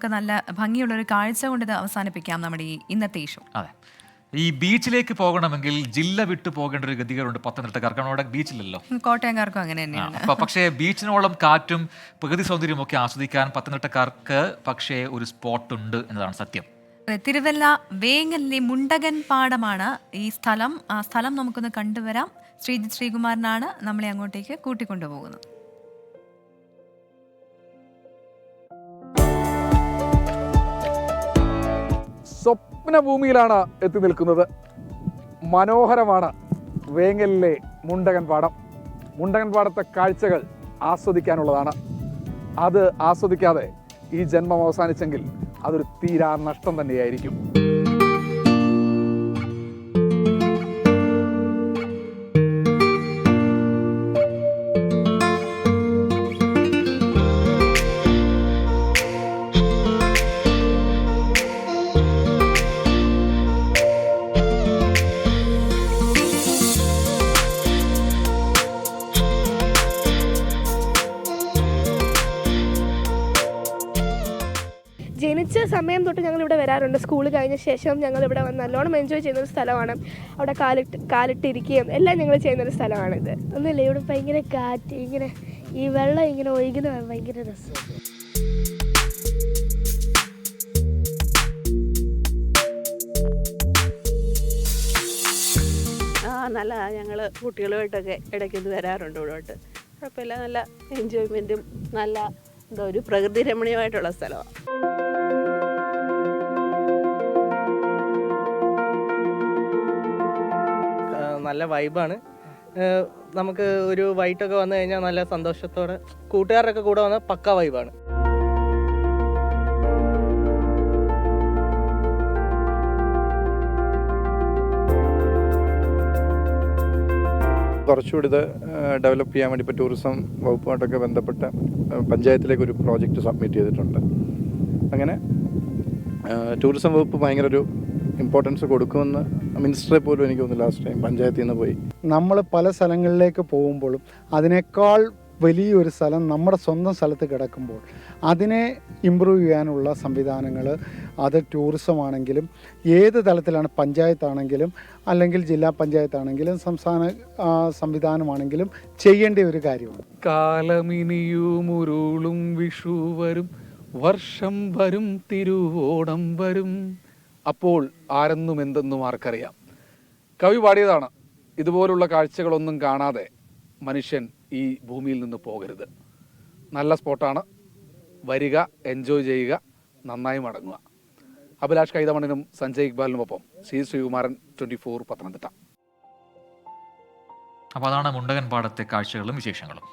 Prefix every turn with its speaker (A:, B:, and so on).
A: നമുക്ക് നല്ല ഭംഗിയുള്ളൊരു കാഴ്ച കൊണ്ട് ഇത് അവസാനിപ്പിക്കാം നമ്മുടെ ഈ ഇന്നത്തെ ഷോ.
B: അതെ, ഈ ബീച്ചിലേക്ക് പോകണമെങ്കിൽ ജില്ല വിട്ടു പോകേണ്ട ഒരു ഗതികളുണ്ട് പത്തനംതിട്ടക്കാർക്ക്. അവിടെ ബീച്ചില്ലല്ലോ.
A: കോട്ടയംകാർക്കും അങ്ങനെ തന്നെയാണ്.
B: പക്ഷേ ബീച്ചിനോളം കാറ്റും പ്രകൃതി സൗന്ദര്യവും ഒക്കെ ആസ്വദിക്കാൻ പത്തനംതിട്ടക്കാർക്ക് പക്ഷേ ഒരു സ്പോട്ട് ഉണ്ട് എന്നതാണ് സത്യം.
A: തിരുവല്ല വേങ്ങലിലെ മുണ്ടകൻ പാടമാണ് ഈ സ്ഥലം. ആ സ്ഥലം നമുക്കൊന്ന് കണ്ടുവരാം. ശ്രീജിത്ത് ശ്രീകുമാരനാണ് നമ്മളെ അങ്ങോട്ടേക്ക് കൂട്ടിക്കൊണ്ടുപോകുന്നത്.
C: സ്വപ്നഭൂമിയിലാണ് എത്തി നിൽക്കുന്നത്. മനോഹരമാണ് വേങ്ങലിലെ മുണ്ടകൻ പാടം. മുണ്ടകൻ പാടത്തെ കാഴ്ചകൾ ആസ്വദിക്കാനുള്ളതാണ്. അത് ആസ്വദിക്കാതെ ഈ ജന്മം അവസാനിച്ചെങ്കിൽ അതൊരു തീരാ നഷ്ടം തന്നെയായിരിക്കും.
D: ജനിച്ച സമയം തൊട്ട് ഞങ്ങൾ ഇവിടെ വരാറുണ്ട്. സ്കൂൾ കഴിഞ്ഞ ശേഷം ഞങ്ങൾ ഇവിടെ വന്ന് നല്ലോണം എൻജോയ് ചെയ്യുന്നൊരു സ്ഥലമാണ്. അവിടെ കാലിട്ടിരിക്കുകയും എല്ലാം ഞങ്ങൾ ചെയ്യുന്നൊരു സ്ഥലമാണിത്. ഒന്നുമില്ല, ഇവിടെ ഭയങ്കര കാറ്റ്, ഇങ്ങനെ ഈ വെള്ളം ഇങ്ങനെ ഒഴുകുന്ന ഭയങ്കര രസം.
E: നല്ല ഞങ്ങൾ കുട്ടികളുമായിട്ടൊക്കെ ഇടയ്ക്കൊന്ന് വരാറുണ്ട് ഇവിടോട്ട്. കുഴപ്പമില്ല, നല്ല എൻജോയ്മെൻറ്റും നല്ല എന്താ ഒരു പ്രകൃതി രമണീയമായിട്ടുള്ള സ്ഥലമാണ്.
F: നല്ല വൈബാണ്. നമുക്ക് ഒരു വൈകിട്ടൊക്കെ വന്നു കഴിഞ്ഞാൽ നല്ല സന്തോഷത്തോടെ കൂട്ടുകാരൊക്കെ കൂടെ വന്നാൽ പക്ക വൈബാണ്.
G: കുറച്ചുകൂടി ഇത് ഡെവലപ്പ് ചെയ്യാൻ വേണ്ടി ഇപ്പോൾ ടൂറിസം വകുപ്പുമായിട്ടൊക്കെ ബന്ധപ്പെട്ട പഞ്ചായത്തിലേക്ക് ഒരു പ്രോജക്റ്റ് സബ്മിറ്റ് ചെയ്തിട്ടുണ്ട്. അങ്ങനെ ടൂറിസം വകുപ്പ് ഭയങ്കര ഒരു ഇമ്പോർട്ടൻസ് കൊടുക്കുമെന്ന് മിനിസ്റ്ററെ പോലും എനിക്ക് തോന്നുന്നു ലാസ്റ്റ് ടൈം പഞ്ചായത്തിൽ നിന്ന് പോയി.
H: നമ്മൾ പല സ്ഥലങ്ങളിലേക്ക് പോകുമ്പോഴും അതിനേക്കാൾ വലിയൊരു സ്ഥലം നമ്മുടെ സ്വന്തം സ്ഥലത്ത് കിടക്കുമ്പോൾ അതിനെ ഇമ്പ്രൂവ് ചെയ്യാനുള്ള സംവിധാനങ്ങൾ, അത് ടൂറിസം ആണെങ്കിലും ഏത് തലത്തിലാണ്, പഞ്ചായത്താണെങ്കിലും അല്ലെങ്കിൽ ജില്ലാ പഞ്ചായത്താണെങ്കിലും സംസ്ഥാന സംവിധാനമാണെങ്കിലും ചെയ്യേണ്ട ഒരു കാര്യമാണ്.
C: കാലമിനിയും ഉരുളും വിഷു വരും, വർഷം വരും തിരുവോണം വരും, അപ്പോൾ ആരെന്നും എന്തെന്നും ആർക്കറിയാം. കവി പാടിയതാണ്. ഇതുപോലുള്ള കാഴ്ചകളൊന്നും കാണാതെ മനുഷ്യൻ ഈ ഭൂമിയിൽ നിന്ന് പോകരുത്. നല്ല സ്പോട്ടാണ്, വരിക, എൻജോയ് ചെയ്യുക, നന്നായി മടങ്ങുക. അഭിലാഷ് കൈതമണ്ണിനും സഞ്ജയ് ഇക്ബാലിനുമൊപ്പം ശ്രീകുമാരൻ, 24 പത്തനംതിട്ട.
B: അപ്പോൾ അതാണ് മുണ്ടകൻ പാടത്തെ കാഴ്ചകളും വിശേഷങ്ങളും.